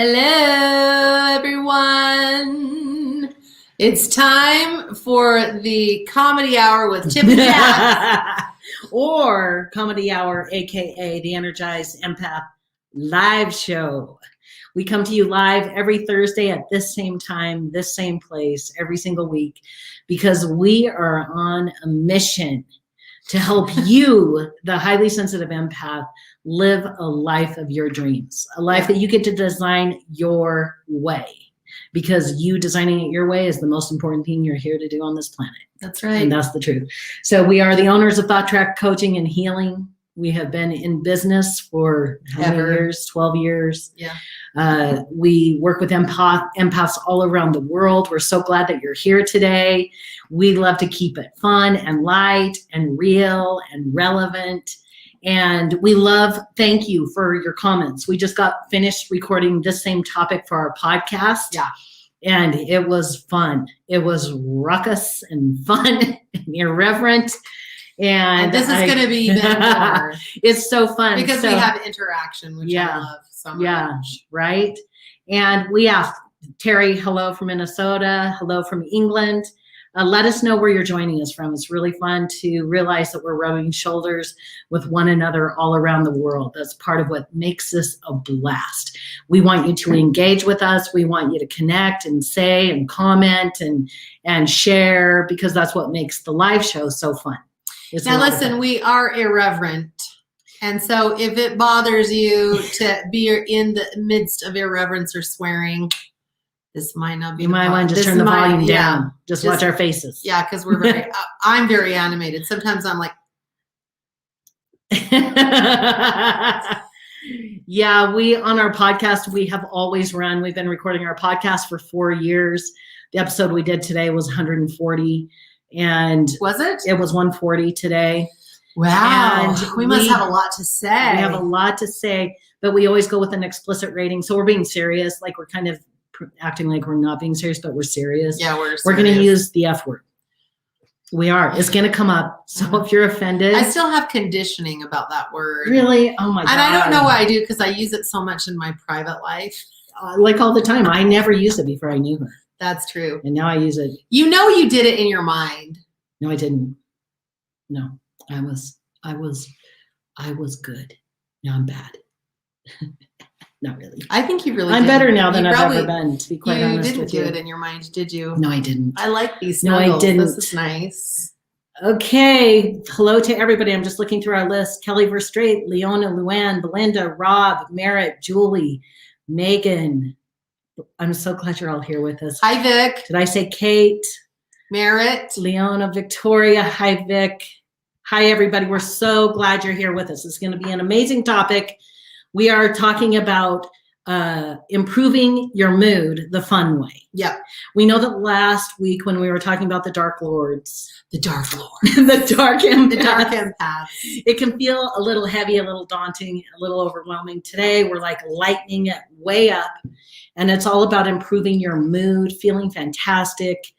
Hello, everyone. It's time for the Comedy Hour with Chip and Jack. Or Comedy Hour, aka the Energized Empath live show. We come to you live every Thursday at this same time, this same place, every single week, because we are on a mission to help you, the highly sensitive empath, live a life of your dreams, a life that you get to design your way, because you designing it your way is the most important thing you're here to do on this planet. That's right. And that's the truth. So we are the owners of Thought Track Coaching and Healing. We have been in business for how many years? 12 years. Yeah. We work with empaths all around the world. We're so glad that you're here today. We love to keep it fun and light and real and relevant. And we thank you for your comments. We just got finished recording this same topic for our podcast. Yeah. And it was fun. It was ruckus and fun and irreverent. And this is going to be even more. It's so fun. Because we have interaction, which I love so much. Yeah, right? And we asked Terry, hello from Minnesota, hello from England. Let us know where you're joining us from. It's really fun to realize that we're rubbing shoulders with one another all around the world. That's part of what makes this a blast. We want you to engage with us. We want you to connect and say and comment and share, because that's what makes the live show so fun. Now listen, we are irreverent. And so if it bothers you to be in the midst of irreverence or swearing, this might not be. You might want to just turn the volume down. Just watch our faces. Yeah, because we're I'm very animated. Sometimes I'm like. Yeah, on our podcast, we have always run. We've been recording our podcast for 4 years. The episode we did today was 140. And was it? It was 140 today. Wow. And we must have a lot to say. We have a lot to say, but we always go with an explicit rating. So we're being serious. Like, we're kind of acting like we're not being serious, but we're serious. Yeah, we're serious. We're going to use the F word. We are. It's going to come up. So if you're offended. I still have conditioning about that word. Really? Oh my God. And I don't know why I do, because I use it so much in my private life. Like all the time. I never used it before I knew her. That's true. And now I use it. You know you did it in your mind. No, I didn't. No, I was good. Now I'm bad. Not really. I think you really I'm did. Better now than I've ever been, to be quite honest with you. You didn't do it in your mind, did you? No, I didn't. I like these snuggles. No, I didn't. This is nice. Okay. Hello to everybody. I'm just looking through our list. Kelly Verstrate, Leona, Luann, Belinda, Rob, Merritt, Julie, Megan. I'm so glad you're all here with us. Hi, Vic. Did I say Kate? Merritt. Leona, Victoria. Hi, Vic. Hi, everybody. We're so glad you're here with us. It's going to be an amazing topic. We are talking about improving your mood the fun way. Yeah. We know that last week when we were talking about the Dark Lords. The Dark Lords. The Dark Empaths. The Dark Empaths. It can feel a little heavy, a little daunting, a little overwhelming. Today, we're like lightening it way up. And it's all about improving your mood, feeling fantastic.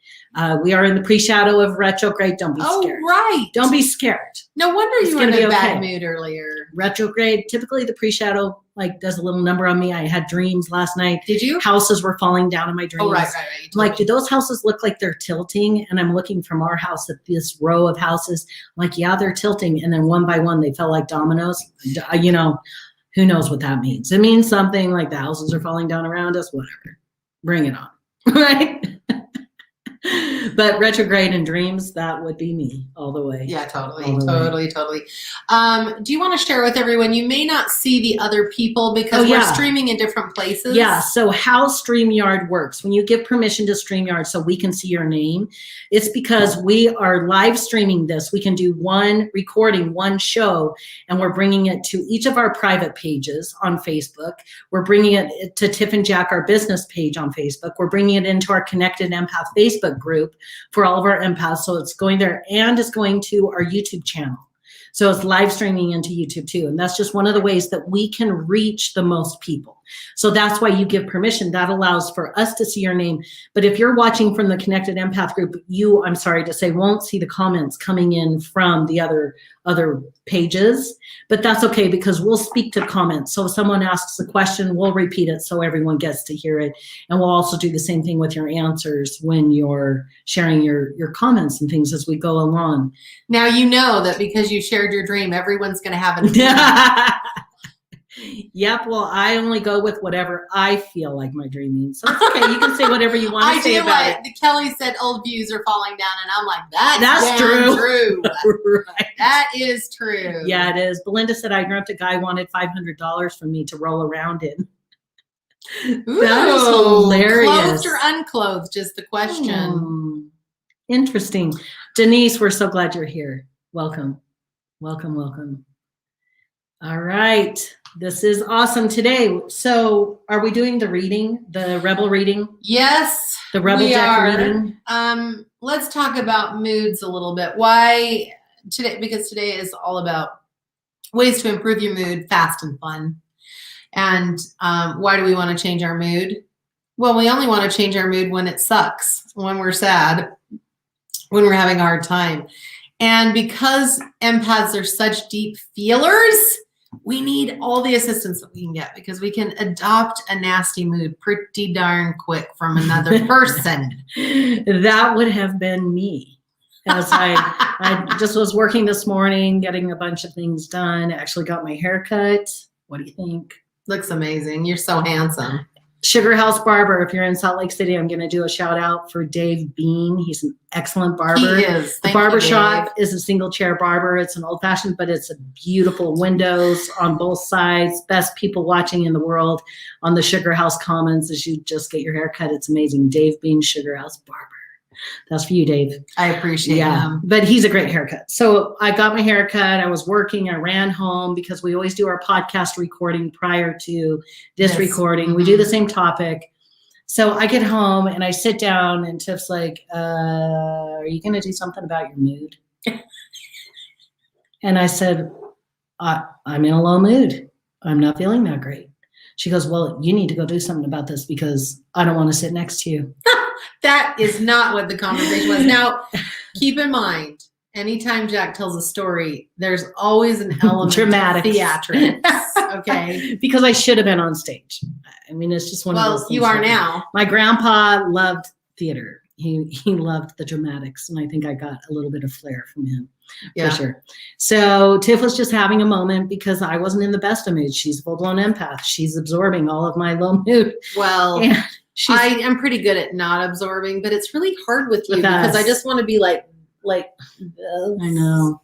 We are in the pre-shadow of retrograde. Don't be scared. Oh, right. Don't be scared. No wonder you were in a bad mood earlier. Retrograde, typically the pre-shadow does a little number on me. I had dreams last night. Did you? Houses were falling down in my dreams. Oh, right. Like, do those houses look like they're tilting? And I'm looking from our house at this row of houses. I'm like, yeah, they're tilting. And then one by one, they fell like dominoes. You know, who knows what that means? It means something like the houses are falling down around us, whatever. Bring it on, right? But retrograde and dreams, that would be me all the way. Yeah, totally. Do you want to share with everyone? You may not see the other people because we're streaming in different places. Yeah, so how StreamYard works, when you give permission to StreamYard so we can see your name, it's because we are live streaming this. We can do one recording, one show, and we're bringing it to each of our private pages on Facebook. We're bringing it to Tiff and Jack, our business page on Facebook. We're bringing it into our Connected Empath Facebook group for all of our empaths. So it's going there, and it's going to our YouTube channel. So it's live streaming into YouTube too. And that's just one of the ways that we can reach the most people. So that's why you give permission. That allows for us to see your name. But if you're watching from the Connected Empath group, you, I'm sorry to say, won't see the comments coming in from the other pages. But that's okay, because we'll speak to comments. So if someone asks a question, we'll repeat it so everyone gets to hear it. And we'll also do the same thing with your answers when you're sharing your comments and things as we go along. Now you know that because you shared your dream, everyone's going to have an Yep. Well, I only go with whatever I feel like my dream means. So it's okay. You can say whatever you want to say about it. Kelly said old views are falling down, and I'm like, that's true. Right. That is true. Yeah, it is. Belinda said, I dreamt a guy wanted $500 from me to roll around in. Ooh, that is hilarious. Clothed or unclothed is the question. Interesting. Denise, we're so glad you're here. Welcome. Welcome, welcome. All right. This is awesome today. So are we doing the reading, the Rebel reading? Yes. The Rebel deck reading? Let's talk about moods a little bit. Why today? Because today is all about ways to improve your mood fast and fun. And why do we want to change our mood? Well, we only want to change our mood when it sucks, when we're sad, when we're having a hard time. And because empaths are such deep feelers, we need all the assistance that we can get, because we can adopt a nasty mood pretty darn quick from another person. That would have been me. As I just was working this morning, getting a bunch of things done. Actually got my hair cut. What do you think? Looks amazing. You're so handsome. Sugar House Barber. If you're in Salt Lake City, I'm going to do a shout out for Dave Bean. He's an excellent barber. He is. The barber shop is a single chair barber. It's an old fashioned, but it's a beautiful windows on both sides. Best people watching in the world on the Sugar House Commons as you just get your hair cut. It's amazing. Dave Bean, Sugar House Barber. That's for you, Dave. I appreciate him. But he's a great haircut. So I got my haircut. I was working. I ran home because we always do our podcast recording prior to this recording. Mm-hmm. We do the same topic. So I get home and I sit down and Tiff's like, are you going to do something about your mood? And I said, I'm in a low mood. I'm not feeling that great. She goes, well, you need to go do something about this because I don't want to sit next to you. That is not what the conversation was. Now, keep in mind, anytime Jack tells a story, there's always an element of theatrics. Okay. Because I should have been on stage. I mean, it's just one of those things. Well, you are now. My grandpa loved theater. He loved the dramatics, and I think I got a little bit of flair from him. Yeah. For sure. So Tiff was just having a moment because I wasn't in the best of moods. She's a full-blown empath. She's absorbing all of my low mood. Well, I am pretty good at not absorbing, but it's really hard with you because I just want to be like I know.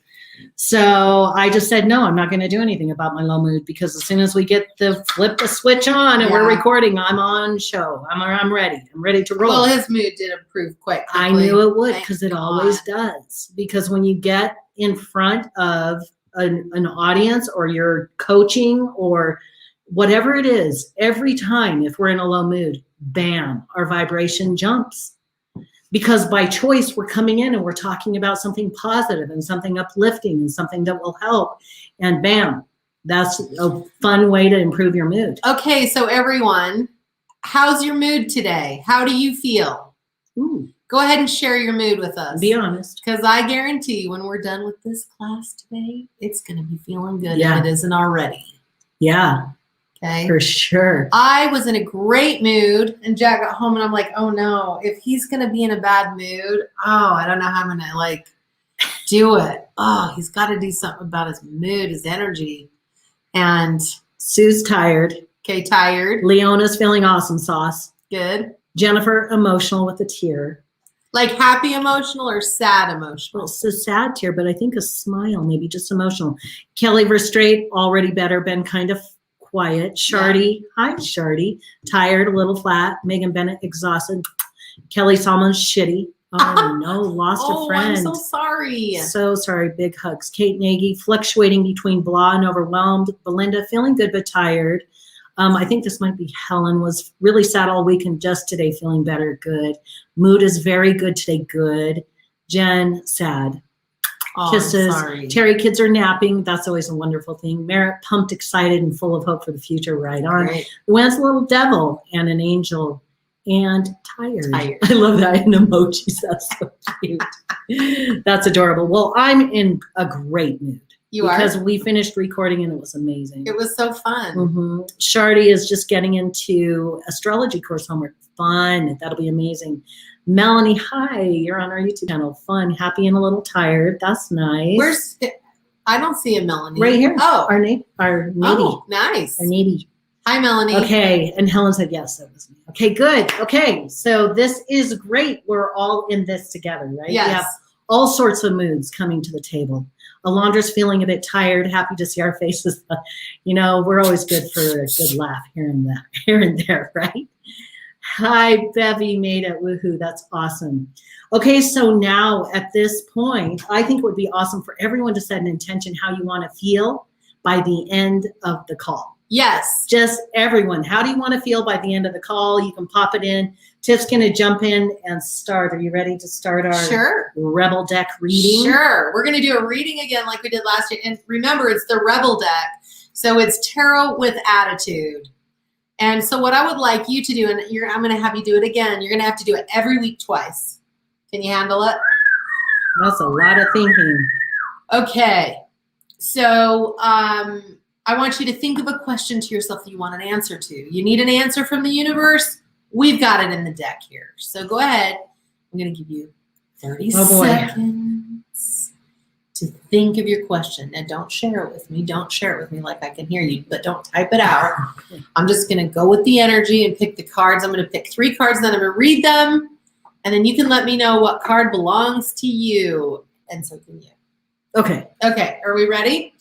So I just said, no, I'm not going to do anything about my low mood, because as soon as we get flip the switch on and we're recording, I'm on show. I'm ready. I'm ready to roll. Well, his mood did improve quite quickly. I knew it would, because it always does. Because when you get in front of an audience, or you're coaching or whatever it is, every time if we're in a low mood, bam, our vibration jumps. Because by choice, we're coming in and we're talking about something positive and something uplifting and something that will help. And bam, that's a fun way to improve your mood. Okay, so everyone, how's your mood today? How do you feel? Ooh. Go ahead and share your mood with us. Be honest. Because I guarantee you, when we're done with this class today, it's going to be feeling good if it isn't already. Yeah. Okay. For sure. I was in a great mood, and Jack got home and I'm like, oh no, if he's going to be in a bad mood, I don't know how I'm going to do it. Oh, he's got to do something about his mood, his energy. And Sue's tired. Okay, tired. Leona's feeling awesome sauce. Good. Jennifer, emotional with a tear. Like happy emotional or sad emotional? Well, it's a sad tear, but I think a smile, maybe just emotional. Kelly Verstrate, already better, been kind of quiet. Shardy, hi Shardy, tired, a little flat. Megan Bennett, exhausted. Kelly Salmon, shitty. Oh no, lost a friend. I'm so sorry. So sorry, big hugs. Kate Nagy, fluctuating between blah and overwhelmed. Belinda, feeling good but tired. I think this might be Helen, was really sad all week and just today feeling better, good. Mood is very good today, good. Jen, sad. Oh, Kisses. I'm sorry. Terry, kids are napping. That's always a wonderful thing. Merritt, pumped, excited, and full of hope for the future. Right on. Right. Luann's a little devil and an angel and tired. Tired. I love that in emojis. That's so cute. That's adorable. Well, I'm in a great mood. Because we finished recording and it was amazing. It was so fun. Mm-hmm. Shardy is just getting into astrology course homework. Fun. That'll be amazing. Melanie, hi. You're on our YouTube channel. Fun. Happy and a little tired. That's nice. I don't see a Melanie. Right here. Oh. Our Navy. Oh, nice. Our Navy. Hi, Melanie. Okay. And Helen said, yes, that was me. Okay, good. Okay. So this is great. We're all in this together, right? Yes. We have all sorts of moods coming to the table. Alondra's feeling a bit tired, happy to see our faces. We're always good for a good laugh here and there, right? Hi, Bevy made it. Woohoo, that's awesome. Okay, so now at this point, I think it would be awesome for everyone to set an intention how you want to feel by the end of the call. Yes. Just everyone. How do you want to feel by the end of the call? You can pop it in. Tiff's going to jump in and start. Are you ready to start our Rebel deck reading? Sure. We're going to do a reading again like we did last year. And remember, it's the Rebel deck. So it's tarot with attitude. And so what I would like you to do, and I'm going to have you do it again. You're going to have to do it every week twice. Can you handle it? That's a lot of thinking. Okay. So I want you to think of a question to yourself that you want an answer to. You need an answer from the universe? We've got it in the deck here. So go ahead. I'm going to give you 30 seconds to think of your question. And don't share it with me. Don't share it with me like I can hear you, but don't type it out. I'm just going to go with the energy and pick the cards. I'm going to pick 3 cards, then I'm going to read them. And then you can let me know what card belongs to you. And so can you. Okay. Okay. Are we ready?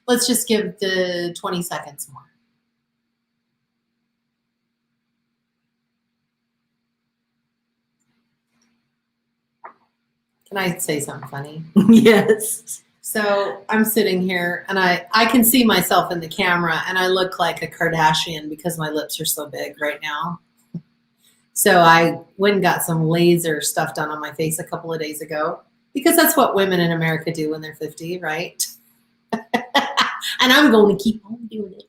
Let's just give the 20 seconds more. Can I say something funny? Yes. So I'm sitting here and I can see myself in the camera and I look like a Kardashian because my lips are so big right now. So I went and got some laser stuff done on my face a couple of days ago because that's what women in America do when they're 50, right? And I'm going to keep on doing it.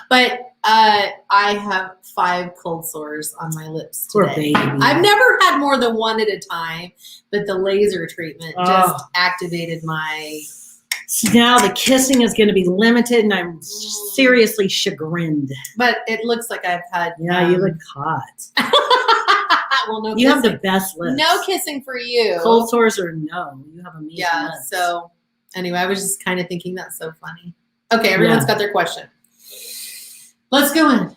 But I have 5 cold sores on my lips today. Poor baby. I've never had more than 1 at a time, but the laser treatment just activated my... So now the kissing is going to be limited, and I'm seriously chagrined. But it looks like I've had... Yeah, you look hot. Well, no you kissing. have the best lips. No kissing for you. Cold sores or no. You have amazing lips. So anyway, I was just kind of thinking that's so funny. Okay, everyone's got their question. Let's go in.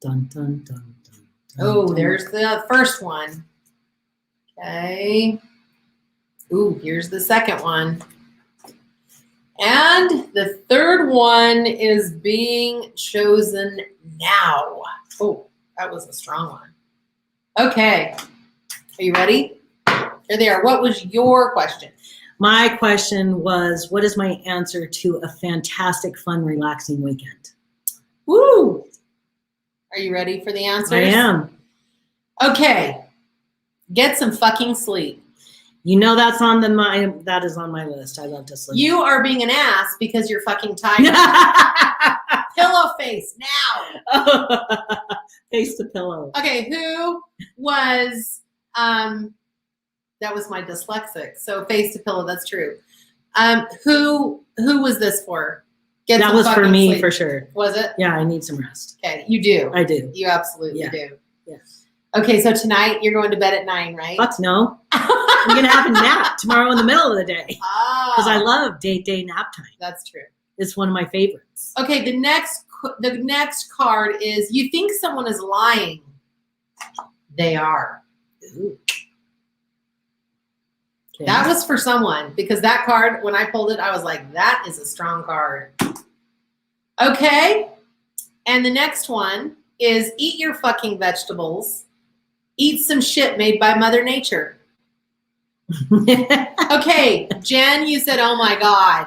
Dun, dun, dun, dun, dun, oh, there's the first one. Okay. Ooh, here's the second one. And the third one is being chosen now. Oh, that was a strong one. Okay. Are you ready? Here they are. What was your question? My question was, what is my answer to a fantastic, fun, relaxing weekend? Woo! Are you ready for the answers? I am. Okay. Get some fucking sleep. You know that is on my list. I love to sleep. You are being an ass because you're fucking tired. Pillow face now. Face to pillow. Okay, who was that was my dyslexic. So face to pillow, that's true. Who was this for? That was for me sleep. For sure. Was it? Yeah, I need some rest. Okay, you do. I do. You absolutely do. Yes. Okay, so tonight you're going to bed at 9, right? Fuck no. I'm gonna have a nap tomorrow in the middle of the day because I love day nap time. That's true. It's one of my favorites. Okay, the next card is you think someone is lying. They are. Ooh. Okay. That was for someone because that card, when I pulled it, I was like, that is a strong card. Okay. And the next one is eat your fucking vegetables. Eat some shit made by Mother Nature. Okay, Jen, you said, oh my God.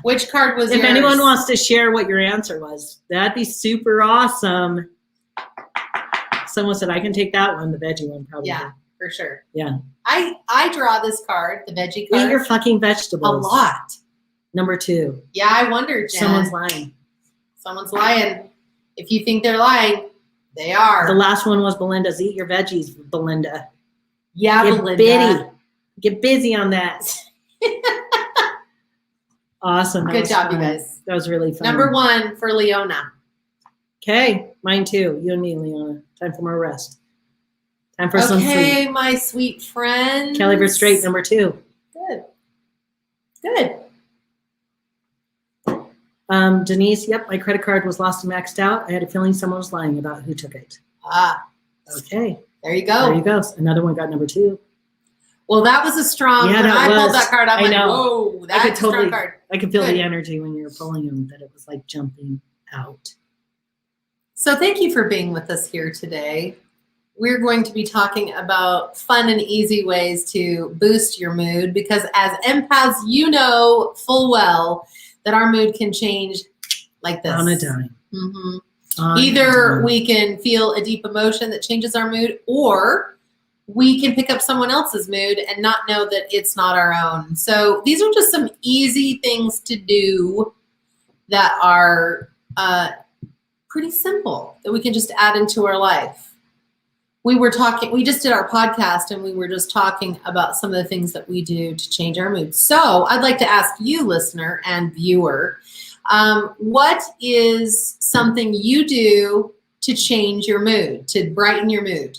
Which card was yours? If anyone wants to share what your answer was, that'd be super awesome. Someone said, I can take that one, the veggie one, probably. Yeah. for sure. Yeah. I draw this card, the veggie card. Eat your fucking vegetables. A lot. Number 2. Yeah, I wonder, Jen. Someone's lying. Someone's lying. If you think they're lying, they are. The last one was Belinda's. Eat your veggies, Belinda. Yeah, Get Belinda. bitty. Get busy on that. Awesome. Good job, you guys. That was really fun. Number 1 for Leona. Okay, mine too. You and me, Leona. Time for more rest. Time for some sleep. Okay, my sweet friend. Kelly Bird Straight, number 2. Good. Good. Denise, yep, my credit card was lost and maxed out. I had a feeling someone was lying about who took it. Ah. Okay. There you go. There you go. Another one got number 2. Well, that was a strong. Yeah, when that I was. pulled that card, I'm I like, know. whoa, that's a strong card. I could feel Good. the energy when you were pulling them, that it was like jumping out. So thank you for being with us here today. We're going to be talking about fun and easy ways to boost your mood, because as empaths, you know full well that our mood can change like this. On a dime. Mm-hmm. Either we can feel a deep emotion that changes our mood, or we can pick up someone else's mood and not know that it's not our own. So these are just some easy things to do that are pretty simple that we can just add into our life. We just did our podcast, and we were just talking about some of the things that we do to change our mood. So I'd like to ask you, listener and viewer, what is something you do to change your mood, to brighten your mood?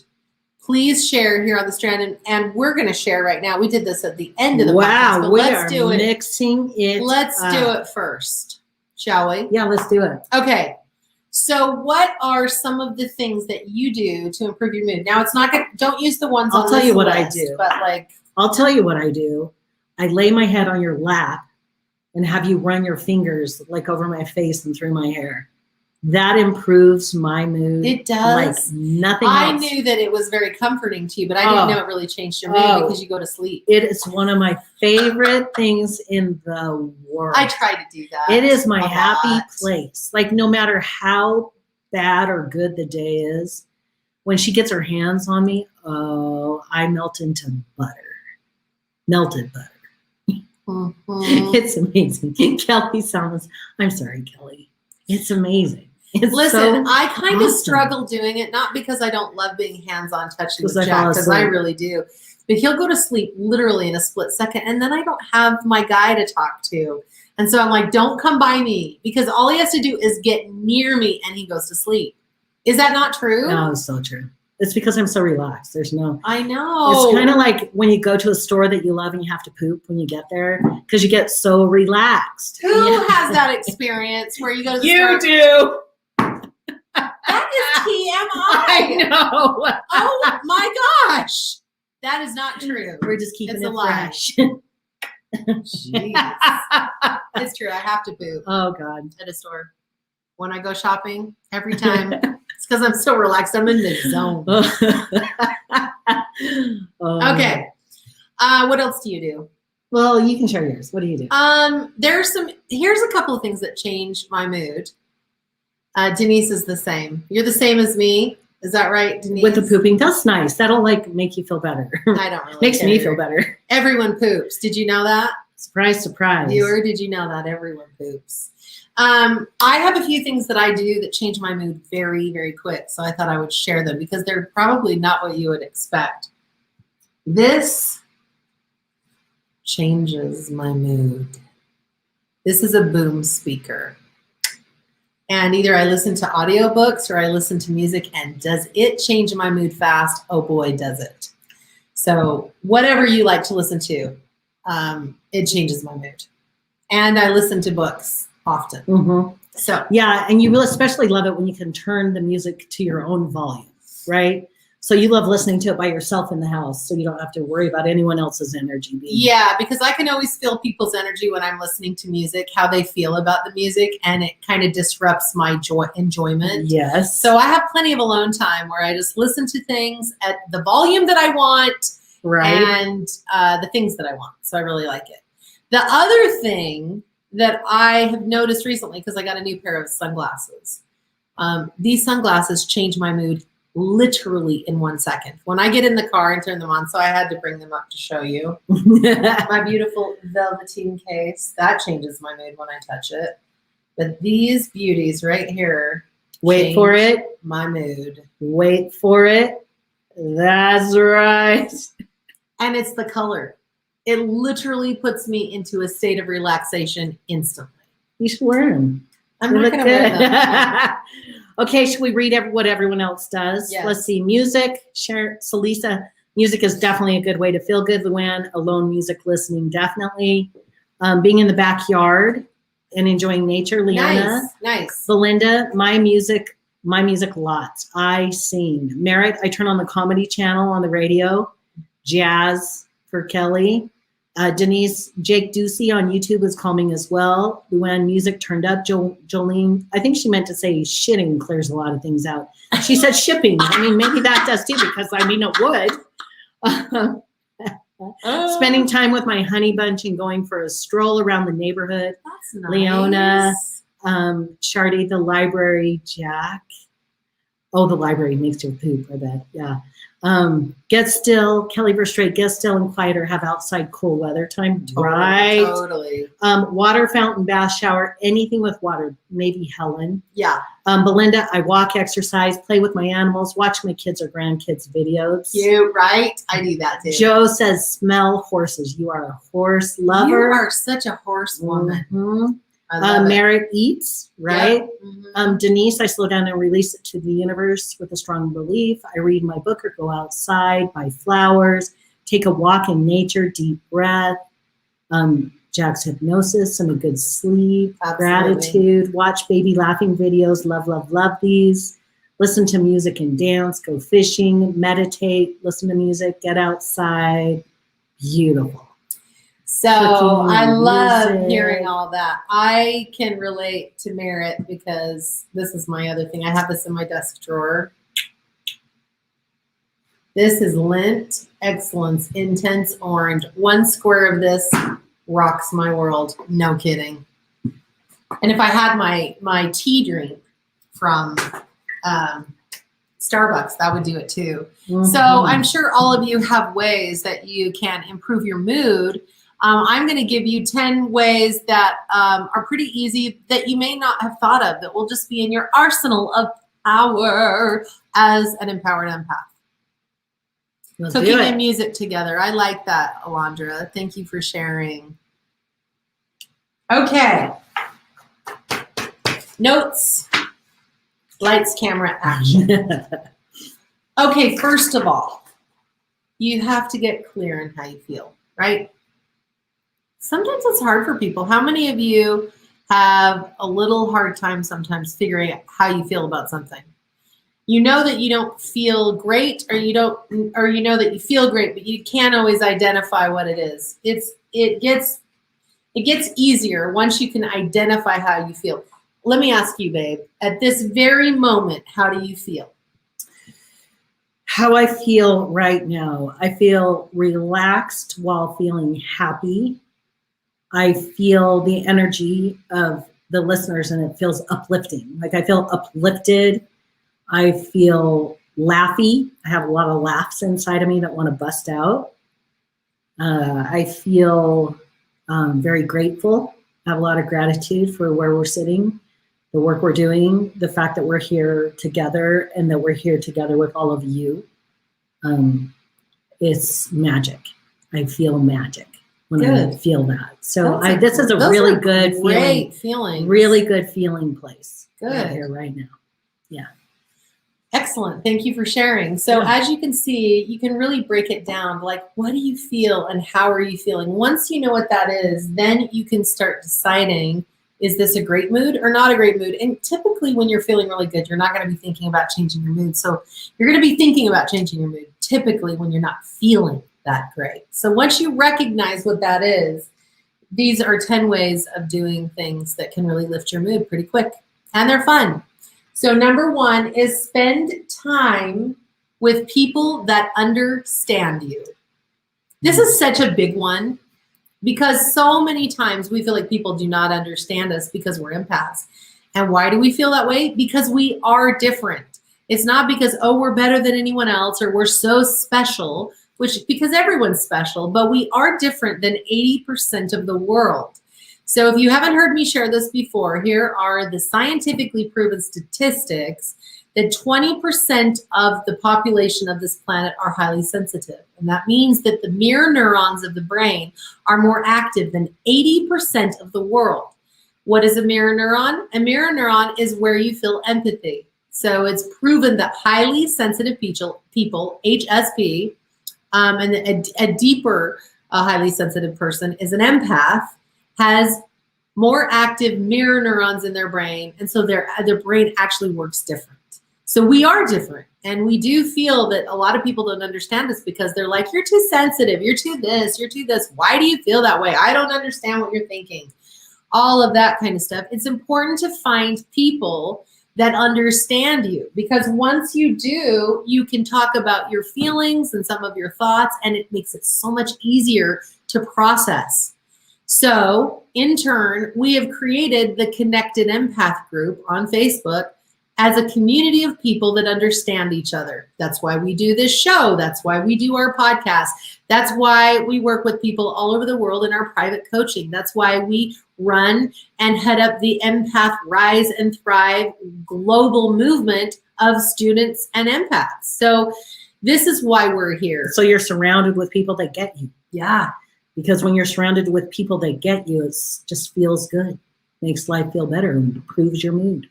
Please share here on the Strand, and we're going to share right now. We did this at the end of the podcast, but let's do it. Mixing it. Let's do it first, shall we? Yeah, let's do it. Okay. So what are some of the things that you do to improve your mood? Now, it's not going to, don't use the ones on I'll tell you what I list, do. But like, I'll tell you what I do. I lay my head on your lap and have you run your fingers like over my face and through my hair. That improves my mood. It does. Like nothing else. I knew that it was very comforting to you, but I didn't know it really changed your mood because you go to sleep. It is one of my favorite things in the world. I try to do that. It is my a happy lot. place. Like no matter how bad or good the day is, when she gets her hands on me, oh, I melt into butter. Melted butter. Mm-hmm. It's amazing. Kelly sounds, I'm sorry, Kelly. It's amazing. It's Listen, so I kind of awesome. struggle doing it, not because I don't love being hands-on touching with Because I Jack, fall because I asleep. really do. But he'll go to sleep literally in a split second, and then I don't have my guy to talk to. And so I'm like, don't come by me, because all he has to do is get near me, and he goes to sleep. Is that not true? No, it's so true. It's because I'm so relaxed. There's no. I know. It's kind of like when you go to a store that you love and you have to poop when you get there because you get so relaxed. Who has that experience where you go to the store? You do. That is TMI. I know. Oh my gosh. That is not true. We're just keeping It's it a lie. fresh. Jeez. It's true. I have to poop Oh God. at a store. When I go shopping, every time. It's because I'm so relaxed. I'm in the zone. Okay. What else do you do? Well, you can share yours. What do you do? Here's a couple of things that change my mood. Denise is the same. You're the same as me. Is that right, Denise? With the pooping, that's nice. That'll like make you feel better. I don't really Makes me care. feel better. Everyone poops. Did you know that? Surprise, surprise. Viewer, did you know that? Everyone poops. I have a few things that I do that change my mood very, very quick. So I thought I would share them because they're probably not what you would expect. This changes my mood. This is a boom speaker. And either I listen to audiobooks or I listen to music, and does it change my mood fast? Oh boy, does it. So whatever you like to listen to, it changes my mood. And I listen to books often. Mm-hmm. So yeah, and you will especially love it when you can turn the music to your own volume, right? So you love listening to it by yourself in the house, so you don't have to worry about anyone else's energy. Yeah, because I can always feel people's energy when I'm listening to music, how they feel about the music, and it kind of disrupts my enjoyment. Yes. So I have plenty of alone time where I just listen to things at the volume that I want, right. and the things that I want. So I really like it. The other thing that I have noticed recently, because I got a new pair of sunglasses, these sunglasses change my mood literally in 1 second. When I get in the car and turn them on, so I had to bring them up to show you. My beautiful velveteen case, that changes my mood when I touch it. But these beauties right here, Wait for it. my mood. Wait for it. That's right. And it's the color. It literally puts me into a state of relaxation instantly. You should wear them. I'm not going to wear them. Okay, should we read what everyone else does? Yes. Let's see. Music. Salisa, music is definitely a good way to feel good. Luann, alone music listening, definitely. Being in the backyard and enjoying nature. Leona. Nice. Belinda, my music lots. I sing. Merritt, I turn on the comedy channel on the radio. Jazz for Kelly. Denise, Jake Ducey on YouTube is calming as well. Luann, music turned up. Jolene, I think she meant to say shitting clears a lot of things out. She said shipping. I mean, maybe that does too, because I mean, it would. Spending time with my honey bunch and going for a stroll around the neighborhood. That's nice. Leona, Shardy, the library, Jack. Oh, the library makes you poop, I bet. Yeah. Get still, Kelly Verstraight, get still and quieter, have outside cool weather time. Right. Totally. Water fountain, bath, shower, anything with water. Maybe Helen. Yeah. Belinda, I walk, exercise, play with my animals, watch my kids or grandkids' videos. Cute, right? I do that too. Joe says, smell horses. You are a horse lover. You are such a horse woman. Mm-hmm. I Merritt eats, right? Yep. Mm-hmm. Denise, I slow down and release it to the universe with a strong belief. I read my book or go outside, buy flowers, take a walk in nature, deep breath. Jack's hypnosis, some good sleep, gratitude, watch baby laughing videos, love these. Listen to music and dance, go fishing, meditate, listen to music, get outside. Beautiful. So I love hearing all that. I can relate to Merritt because this is my other thing. I have this in my desk drawer. This is Lint Excellence Intense Orange. 1 square of this rocks my world. No kidding. And if I had my tea drink from Starbucks, that would do it too. Mm-hmm. So I'm sure all of you have ways that you can improve your mood. I'm going to give you 10 ways that are pretty easy that you may not have thought of, that will just be in your arsenal of power as an empowered empath. Cooking and music together. I like that, Alondra. Thank you for sharing. Okay. Notes, lights, camera, action. Okay, first of all, you have to get clear in how you feel, right? Sometimes it's hard for people. How many of you have a little hard time sometimes figuring out how you feel about something? You know that you don't feel great, or you know that you feel great, but you can't always identify what it is. It gets easier once you can identify how you feel. Let me ask you, babe, at this very moment, how do you feel? How I feel right now, I feel relaxed while feeling happy. I feel the energy of the listeners and it feels uplifting. Like I feel uplifted. I feel laughy. I have a lot of laughs inside of me that want to bust out. I feel very grateful. I have a lot of gratitude for where we're sitting, the work we're doing, the fact that we're here together and that we're here together with all of you. It's magic. I feel magic when I feel that. So this is a really good feeling. Really good feeling place. Good. Right here right now. Yeah. Excellent. Thank you for sharing. So as you can see, you can really break it down. Like, what do you feel and how are you feeling? Once you know what that is, then you can start deciding, is this a great mood or not a great mood? And typically when you're feeling really good, you're not going to be thinking about changing your mood. So you're going to be thinking about changing your mood typically when you're not feeling that great. So once you recognize what that is, these are 10 ways of doing things that can really lift your mood pretty quick. And they're fun. So number 1 is spend time with people that understand you. This is such a big one because so many times we feel like people do not understand us because we're empaths. And why do we feel that way? Because we are different. It's not because, oh, we're better than anyone else or we're so special, because everyone's special, but we are different than 80% of the world. So if you haven't heard me share this before, here are the scientifically proven statistics that 20% of the population of this planet are highly sensitive. And that means that the mirror neurons of the brain are more active than 80% of the world. What is a mirror neuron? A mirror neuron is where you feel empathy. So it's proven that highly sensitive people, HSP, and a deeper highly sensitive person is an empath, has more active mirror neurons in their brain. And so their brain actually works different. So we are different. And we do feel that a lot of people don't understand us because they're like, you're too sensitive, you're too this, you're too this. Why do you feel that way? I don't understand what you're thinking. All of that kind of stuff. It's important to find people that understand you, because once you do, you can talk about your feelings and some of your thoughts, and it makes it so much easier to process. So in turn, we have created the Connected Empath group on Facebook as a community of people that understand each other. That's why we do this show. That's why we do our podcast. That's why we work with people all over the world in our private coaching. That's why we run and head up the Empath Rise and Thrive global movement of students and empaths. So this is why we're here. So you're surrounded with people that get you. Yeah. Because when you're surrounded with people that get you, it just feels good. Makes life feel better and improves your mood.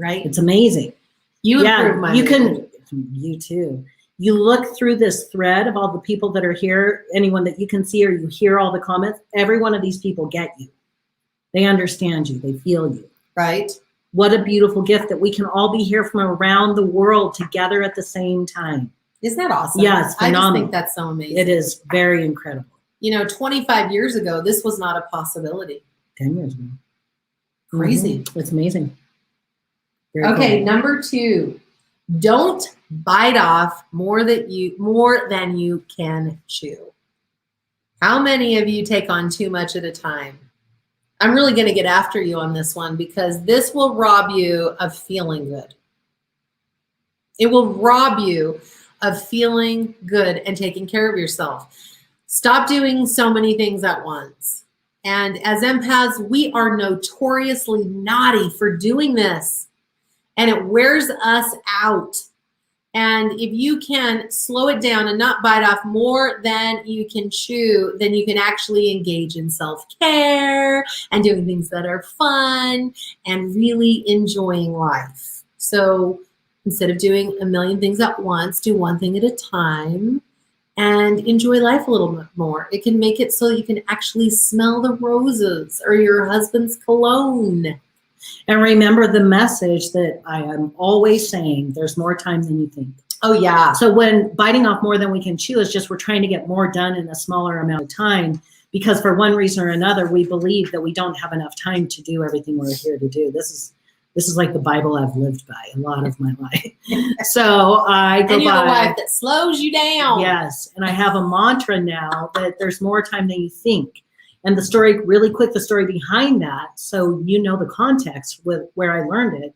Right? It's amazing. You improve my mood. You too. You look through this thread of all the people that are here, anyone that you can see or you hear all the comments, every one of these people get you. They understand you. They feel you. Right? What a beautiful gift that we can all be here from around the world together at the same time. Isn't that awesome? Yeah, it's phenomenal. I just think that's so amazing. It is very incredible. 25 years ago, this was not a possibility. 10 years ago. Crazy. Mm-hmm. It's amazing. Very okay, cool. Number 2, don't bite off more than you can chew. How many of you take on too much at a time? I'm really going to get after you on this one because this will rob you of feeling good. It will rob you of feeling good and taking care of yourself. Stop doing so many things at once. And as empaths, we are notoriously naughty for doing this. And it wears us out. And if you can slow it down and not bite off more than you can chew, then you can actually engage in self-care and doing things that are fun and really enjoying life. So instead of doing a million things at once, do one thing at a time and enjoy life a little bit more. It can make it so you can actually smell the roses or your husband's cologne. And remember the message that I am always saying, there's more time than you think. Oh, yeah. So when biting off more than we can chew is just we're trying to get more done in a smaller amount of time because for one reason or another, we believe that we don't have enough time to do everything we're here to do. This is like the Bible I've lived by a lot of my life. So I go and you have by. a wife that slows you down. Yes. And I have a mantra now that there's more time than you think. And the story, really quick, the story behind that, so you know the context with where I learned it.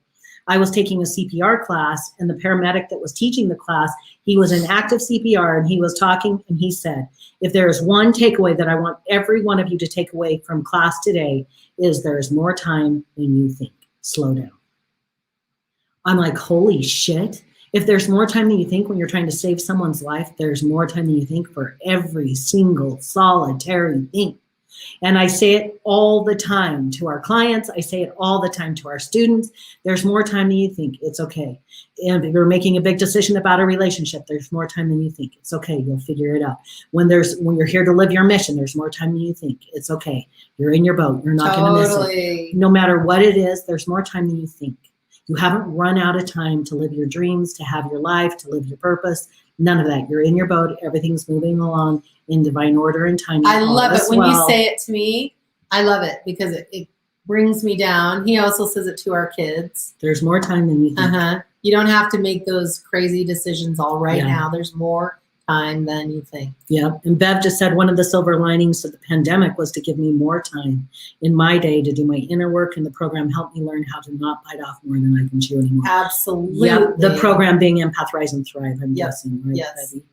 I was taking a CPR class, and the paramedic that was teaching the class, he was in active CPR, and he was talking, and he said, if there is one takeaway that I want every one of you to take away from class today, is there is more time than you think. Slow down. I'm like, holy shit. If there's more time than you think when you're trying to save someone's life, there's more time than you think for every single solitary thing. And I say it all the time to our clients. I say it all the time to our students. There's more time than you think. It's okay. And if you're making a big decision about a relationship, there's more time than you think. It's okay. You'll figure it out. When you're here to live your mission, there's more time than you think. It's okay. You're in your boat. You're not going to miss it. No matter what it is, there's more time than you think. You haven't run out of time to live your dreams, to have your life, to live your purpose. None of that. You're in your boat. Everything's moving along in divine order and timing. I love it. When you say it to me, I love it because it brings me down. He also says it to our kids. There's more time than you think. You don't have to make those crazy decisions all right now. There's more time than you think. Yeah. And Bev just said one of the silver linings of the pandemic was to give me more time in my day to do my inner work, and the program helped me learn how to not bite off more than I can chew anymore. Absolutely. Yep. The program being Empath, Rise, and Thrive, I'm guessing, right, yes. Becky?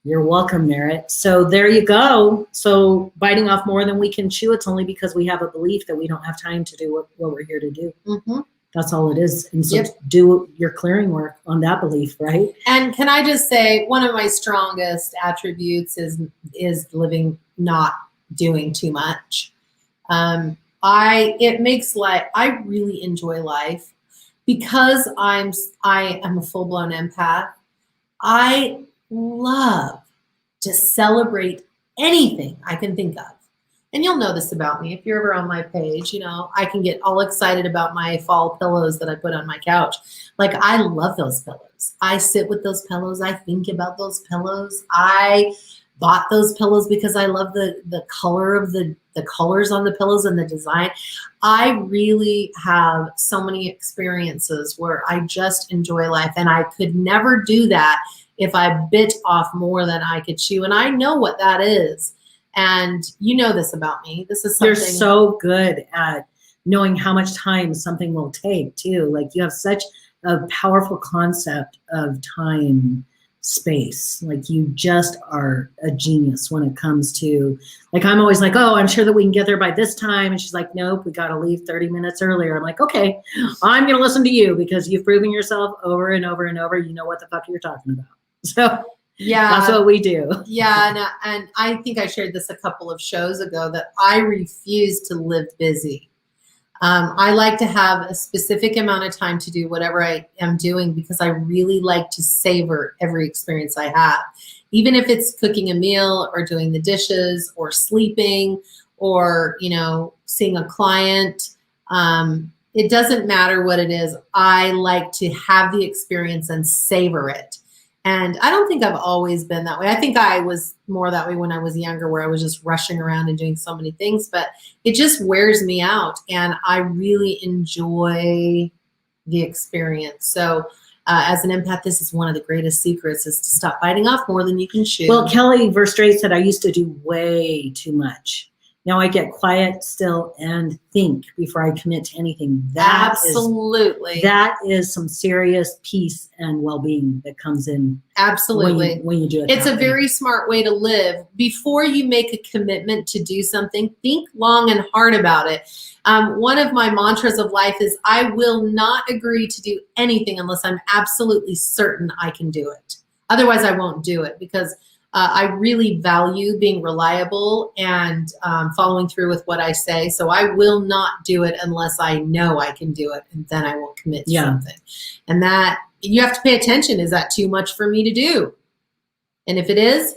You're welcome, Merritt. So there you go. So biting off more than we can chew, it's only because we have a belief that we don't have time to do what we're here to do. Mm-hmm. That's all it is. And so do your clearing work on that belief, right? And can I just say, one of my strongest attributes is living, not doing too much. It makes life, I really enjoy life because I am a full-blown empath. I love to celebrate anything I can think of. And you'll know this about me. If you're ever on my page, you know, I can get all excited about my fall pillows that I put on my couch. Like, I love those pillows. I sit with those pillows. I think about those pillows. I bought those pillows because I love the color of the colors on the pillows and the design. I really have so many experiences where I just enjoy life, and I could never do that if I bit off more than I could chew. And I know what that is. And you know this about me. This is something. You're so good at knowing how much time something will take too. Like, you have such a powerful concept of time, space. Like, you just are a genius when it comes to, like, I'm always like, oh, I'm sure that we can get there by this time. And she's like, nope, we got to leave 30 minutes earlier. I'm like, okay, I'm going to listen to you because you've proven yourself over and over and over. You know what the fuck you're talking about. So yeah, that's what we do. Yeah. And I think I shared this a couple of shows ago that I refuse to live busy. I like to have a specific amount of time to do whatever I am doing because I really like to savor every experience I have. Even if it's cooking a meal or doing the dishes or sleeping or, you know, seeing a client. It doesn't matter what it is. I like to have the experience and savor it. And I don't think I've always been that way. I think I was more that way when I was younger, where I was just rushing around and doing so many things, but it just wears me out. And I really enjoy the experience. So as an empath, this is one of the greatest secrets, is to stop biting off more than you can chew. Well, Kelly verse straight said, I used to do way too much. Now I get quiet, still, and think before I commit to anything. Absolutely. That is some serious peace and well-being that comes in. Absolutely. When you do it. It's a very smart way to live. Before you make a commitment to do something, think long and hard about it. One of my mantras of life is, I will not agree to do anything unless I'm absolutely certain I can do it. Otherwise, I won't do it, because I really value being reliable and following through with what I say. So I will not do it unless I know I can do it, and then I will commit to something. And that, you have to pay attention. Is that too much for me to do? And if it is,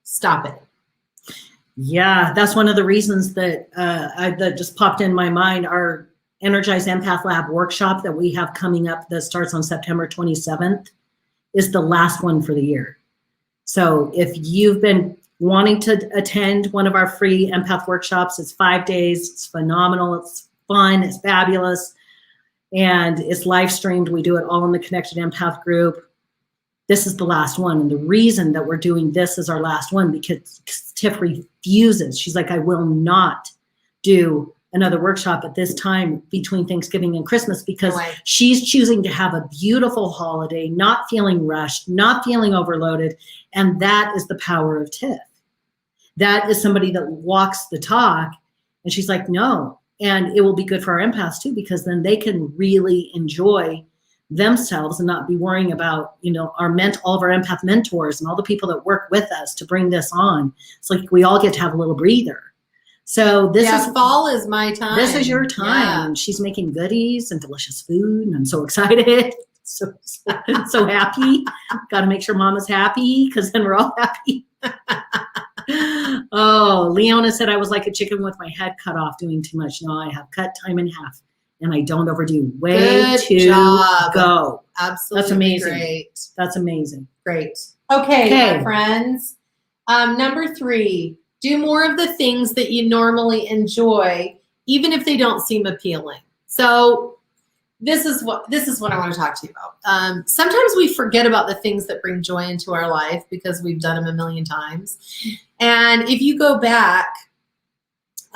stop it. Yeah, that's one of the reasons that that just popped in my mind. Our Energize Empath Lab workshop that we have coming up that starts on September 27th is the last one for the year. So if you've been wanting to attend one of our free empath workshops, it's 5 days, it's phenomenal, it's fun, it's fabulous, and it's live streamed. We do it all in the Connected Empath group. This is the last one. And the reason that we're doing this as our last one, because Tiff refuses. She's like, I will not do another workshop at this time between Thanksgiving and Christmas, because she's choosing to have a beautiful holiday, not feeling rushed, not feeling overloaded. And that is the power of Tiff. That is somebody that walks the talk. And she's like, no. And it will be good for our empaths too, because then they can really enjoy themselves and not be worrying about, you know, all of our empath mentors and all the people that work with us to bring this on. It's like we all get to have a little breather. So this is fall is my time. This is your time. Yeah. And she's making goodies and delicious food, and I'm so excited. So happy. Got to make sure Mama's happy, because then we're all happy. Oh, Leona said I was like a chicken with my head cut off doing too much. No, I have cut time in half, and I don't overdo. Way to go. Absolutely. That's amazing. Great. That's amazing. Great. Okay, my friends. Number 3. Do more of the things that you normally enjoy, even if they don't seem appealing. So this is what I want to talk to you about. Sometimes we forget about the things that bring joy into our life because we've done them a million times. And if you go back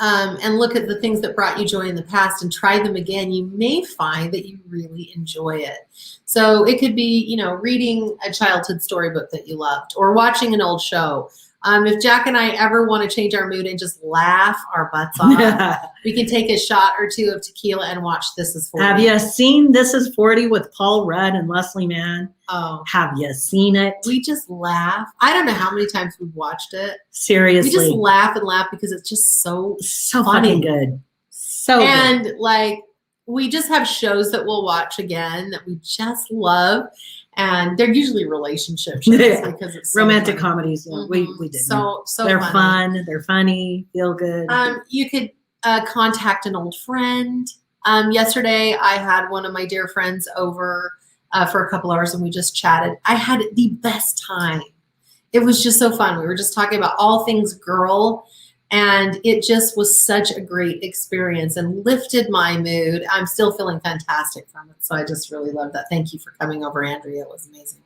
and look at the things that brought you joy in the past and try them again, you may find that you really enjoy it. So it could be, you know, reading a childhood storybook that you loved or watching an old show. If Jack and I ever want to change our mood and just laugh our butts off, we can take a shot or two of tequila and watch This Is 40. Have you seen This Is 40 with Paul Rudd and Leslie Mann? Oh. Have you seen it? We just laugh. I don't know how many times we've watched it. Seriously. We just laugh and laugh because it's just so funny. Fucking good. So and good. Like, we just have shows that we'll watch again that we just love. And they're usually relationship shows because it's so romantic funny. comedies. Yeah, Mm-hmm. we did. So they're funny. fun. They're funny. Feel good. You could contact an old friend. Yesterday, I had one of my dear friends over for a couple hours and we just chatted. I had the best time. It was just so fun. We were just talking about all things girl. And it just was such a great experience and lifted my mood. I'm still feeling fantastic from it. So I just really love that. Thank you for coming over, Andrea. It was amazing.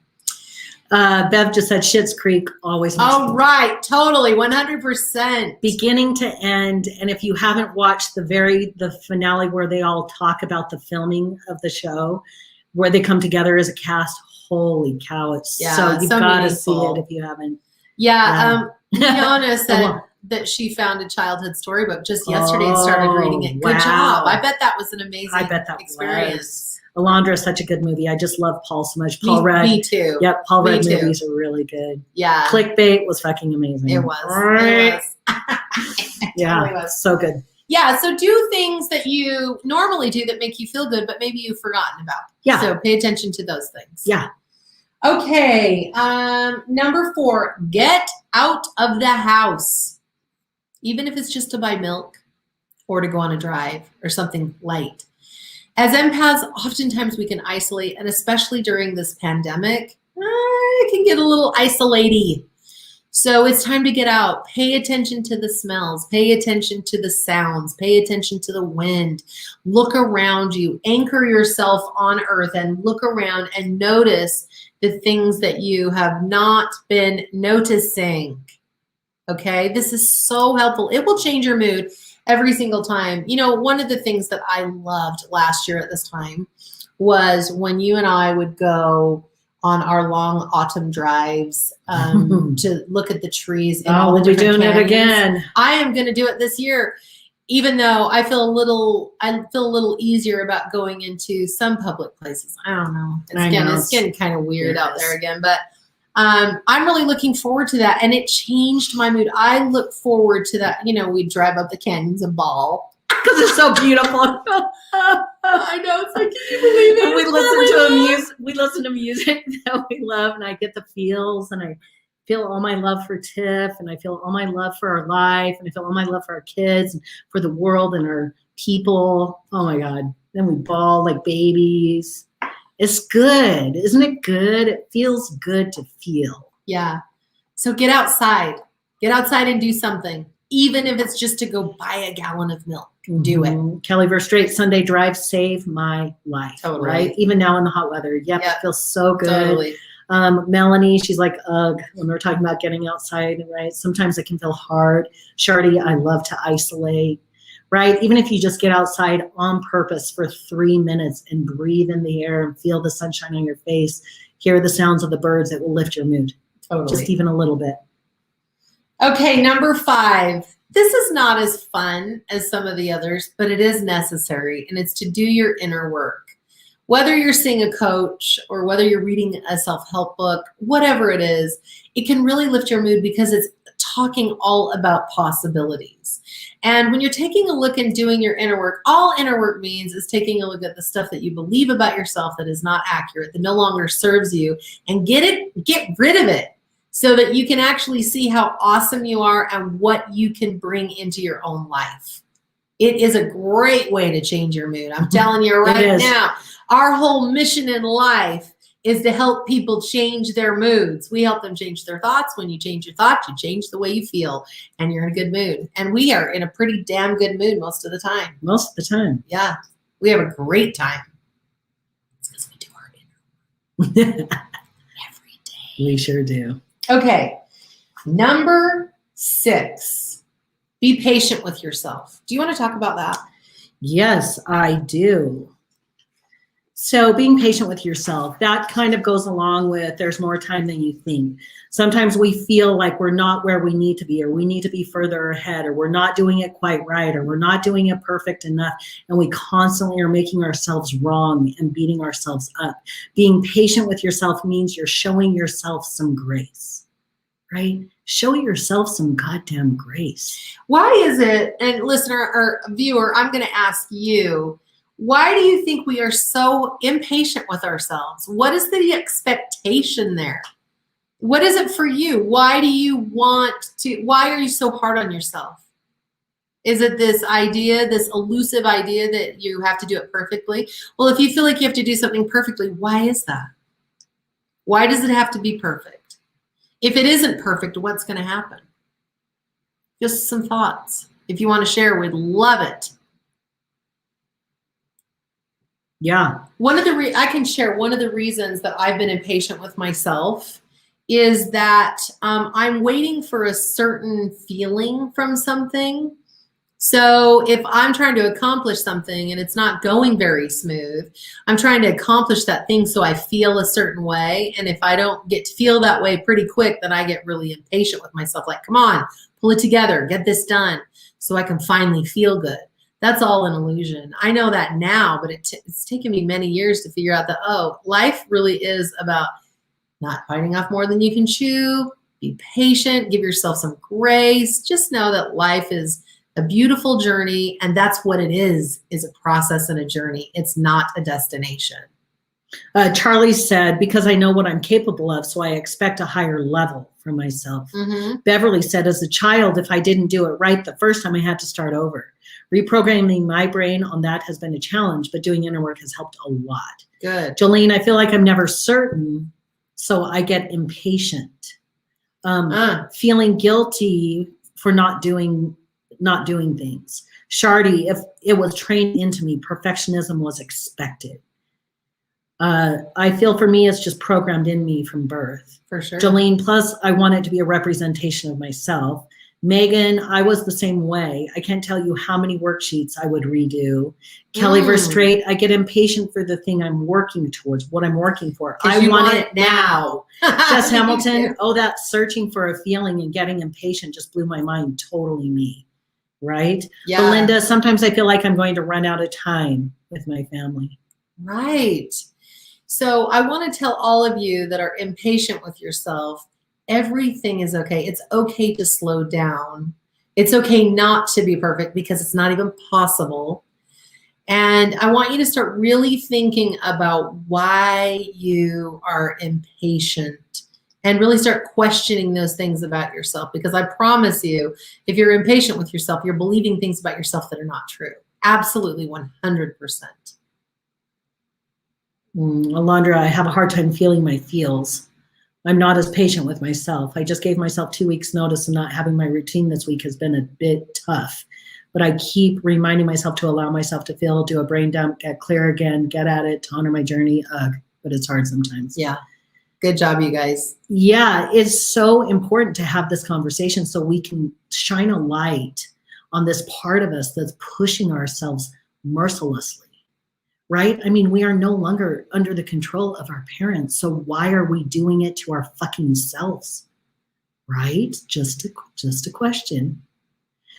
Bev just said Schitt's Creek always makes Oh, right. Totally. 100%. beginning to end. And if you haven't watched the finale where they all talk about the filming of the show, where they come together as a cast, holy cow. It's so you've got to see it if you haven't. Yeah. Fiona said that she found a childhood storybook just yesterday and started reading it. Good job. I bet that was an amazing experience. Alondra is such a good movie. I just love Paul so much. Paul Rudd. Me too. Yep, Paul Rudd movies are really good. Yeah. Clickbait was fucking amazing. It was. Yeah, totally was. So good. Yeah, so do things that you normally do that make you feel good, but maybe you've forgotten about. Yeah. So pay attention to those things. Yeah. Okay, number 4, get out of the house. Even if it's just to buy milk or to go on a drive or something light. As empaths, oftentimes we can isolate, and especially during this pandemic, it can get a little isolating. So it's time to get out. Pay attention to the smells. Pay attention to the sounds. Pay attention to the wind. Look around you. Anchor yourself on earth and look around and notice the things that you have not been noticing. Okay, this is so helpful. It will change your mood every single time. You know, one of the things that I loved last year at this time was when you and I would go on our long autumn drives to look at the trees. We'll be doing it again. I am going to do it this year, even though I feel a little easier about going into some public places. I don't know. It's getting kind of weird out there again, but I'm really looking forward to that. And it changed my mood. I look forward to that. You know, we drive up the canyons and ball. Because it's so beautiful. I know. It's like, can you believe it? We listen to music that we love, and I get the feels, and I feel all my love for Tiff, and I feel all my love for our life, and I feel all my love for our kids, and for the world, and our people. Oh my God. Then we bawl like babies. It's good. Isn't it good? It feels good to feel. Yeah. So get outside. Get outside and do something. Even if it's just to go buy a gallon of milk. Do it. Kelly Verstraight, Sunday drive saved my life. Totally. Right? Even now in the hot weather. Yep. It feels so good. Totally. Melanie, she's like, ugh, when we're talking about getting outside, right? Sometimes it can feel hard. Shardy, I love to isolate, right? Even if you just get outside on purpose for 3 minutes and breathe in the air and feel the sunshine on your face, hear the sounds of the birds, it will lift your mood. Totally. Just even a little bit. Okay, number 5. This is not as fun as some of the others, but it is necessary, and it's to do your inner work. Whether you're seeing a coach or whether you're reading a self-help book, whatever it is, it can really lift your mood because it's talking all about possibilities. And when you're taking a look and doing your inner work, all inner work means is taking a look at the stuff that you believe about yourself that is not accurate, that no longer serves you, and get rid of it so that you can actually see how awesome you are and what you can bring into your own life. It is a great way to change your mood. I'm telling you right now, our whole mission in life is to help people change their moods. We help them change their thoughts. When you change your thoughts, you change the way you feel, and you're in a good mood. And we are in a pretty damn good mood most of the time. Most of the time. Yeah, we have a great time. Every day. We sure do. Okay. Number 6, be patient with yourself. Do you want to talk about that? Yes, I do. So being patient with yourself, that kind of goes along with there's more time than you think. Sometimes we feel like we're not where we need to be, or we need to be further ahead, or we're not doing it quite right, or we're not doing it perfect enough. And we constantly are making ourselves wrong and beating ourselves up. Being patient with yourself means you're showing yourself some grace, right? Show yourself some goddamn grace. Why is it, and listener or viewer, I'm going to ask you, why do you think we are so impatient with ourselves? What is the expectation there? What is it for you? Why are you so hard on yourself? Is it this idea, this elusive idea that you have to do it perfectly? Well, if you feel like you have to do something perfectly, why is that? Why does it have to be perfect? If it isn't perfect, what's going to happen? Just some thoughts. If you want to share, we'd love it. Yeah. I can share one of the reasons that I've been impatient with myself is that I'm waiting for a certain feeling from something. So if I'm trying to accomplish something and it's not going very smooth, I'm trying to accomplish that thing so I feel a certain way. And if I don't get to feel that way pretty quick, then I get really impatient with myself. Like, come on, pull it together, get this done so I can finally feel good. That's all an illusion. I know that now, but it's taken me many years to figure out that, life really is about not biting off more than you can chew. Be patient, give yourself some grace. Just know that life is a beautiful journey, and that's what it is a process and a journey. It's not a destination. Charlie said, because I know what I'm capable of, so I expect a higher level for myself. Mm-hmm. Beverly said, as a child, if I didn't do it right the first time, I had to start over. Reprogramming my brain on that has been a challenge, but doing inner work has helped a lot. Good. Jolene, I feel like I'm never certain, so I get impatient. Feeling guilty for not doing things. Shardy, if it was trained into me, perfectionism was expected. I feel for me, it's just programmed in me from birth. For sure. Jolene, plus I want it to be a representation of myself. Megan, I was the same way. I can't tell you how many worksheets I would redo. Kelly Verstraight, I get impatient for the thing I'm working towards, what I'm working for. I want it now. Jess Hamilton, that searching for a feeling and getting impatient just blew my mind. Totally me, right? Yeah. Belinda, sometimes I feel like I'm going to run out of time with my family. Right. So I want to tell all of you that are impatient with yourself, everything is okay. It's okay to slow down. It's okay not to be perfect because it's not even possible. And I want you to start really thinking about why you are impatient and really start questioning those things about yourself, because I promise you, if you're impatient with yourself, you're believing things about yourself that are not true. Absolutely 100%. Alondra, I have a hard time feeling my feels. I'm not as patient with myself. I just gave myself 2 weeks notice, and not having my routine this week has been a bit tough. But I keep reminding myself to allow myself to feel, do a brain dump, get clear again, get at it, to honor my journey. But it's hard sometimes. Yeah. Good job, you guys. Yeah, it's so important to have this conversation so we can shine a light on this part of us that's pushing ourselves mercilessly. Right? I mean, we are no longer under the control of our parents. So why are we doing it to our fucking selves? Right? Just a question.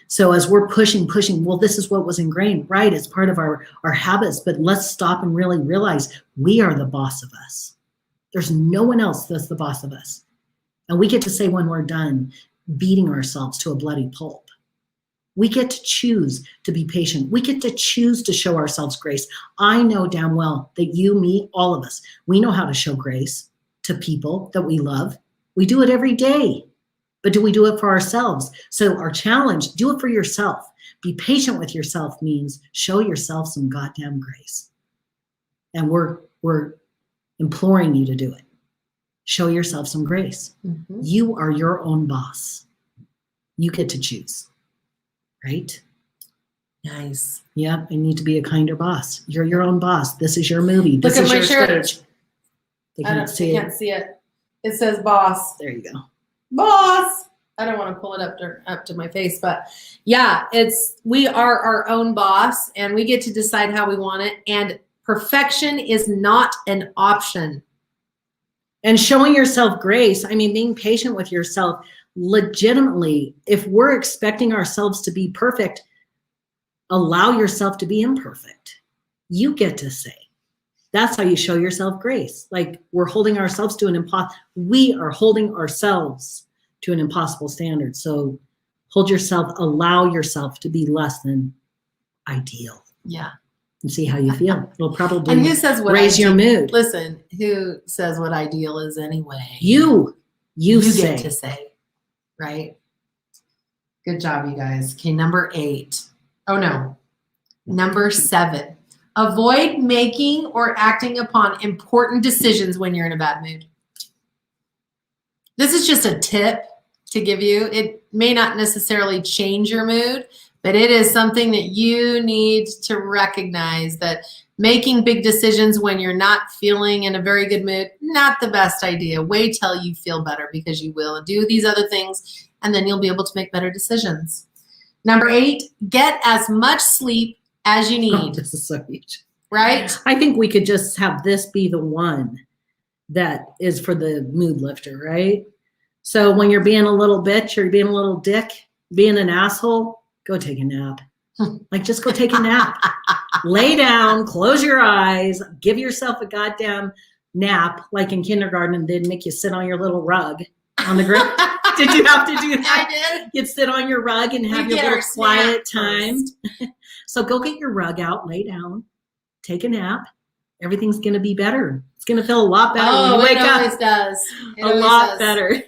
So as we're pushing, well, this is what was ingrained, right? It's part of our habits, but let's stop and really realize we are the boss of us. There's no one else that's the boss of us. And we get to say when we're done beating ourselves to a bloody pulp. We get to choose to be patient. We get to choose to show ourselves grace. I know damn well that you, me, all of us, we know how to show grace to people that we love. We do it every day. But do we do it for ourselves? So our challenge, do it for yourself. Be patient with yourself means show yourself some goddamn grace. And we're imploring you to do it. Show yourself some grace. Mm-hmm. You are your own boss. You get to choose. Right? Nice. Yeah, I need to be a kinder boss. You're your own boss. This is your movie. This is your stage. They I can't see it. can't see it. It says boss. There you go. Boss. I don't want to pull it up to my face, but yeah, we are our own boss and we get to decide how we want it. And perfection is not an option. And showing yourself grace, I mean, being patient with yourself legitimately. If we're expecting ourselves to be perfect, allow yourself to be imperfect. You get to say. That's how you show yourself grace. Like we're holding ourselves to we are holding ourselves to an impossible standard. So allow yourself to be less than ideal. Yeah. And see how you feel. It'll probably and who says what raise your mood. Listen, who says what ideal is anyway? You get to say, right? Good job, you guys. Okay, number 8. Oh no, number 7. Avoid making or acting upon important decisions when you're in a bad mood. This is just a tip to give you. It may not necessarily change your mood, but it is something that you need to recognize that making big decisions when you're not feeling in a very good mood, not the best idea. Wait till you feel better because you will. Do these other things and then you'll be able to make better decisions. Number 8, get as much sleep as you need. Oh, this is so huge. Right? I think we could just have this be the one that is for the mood lifter, right? So when you're being a little bitch or you're being a little dick, being an asshole, go take a nap. Like just go take a nap. Lay down, close your eyes, give yourself a goddamn nap like in kindergarten and then make you sit on your little rug on the ground. Did you have to do that? I did. You'd sit on your rug and have your little quiet time. So go get your rug out, lay down, take a nap. Everything's going to be better. It's going to feel a lot better when you wake up. It always does. A lot better.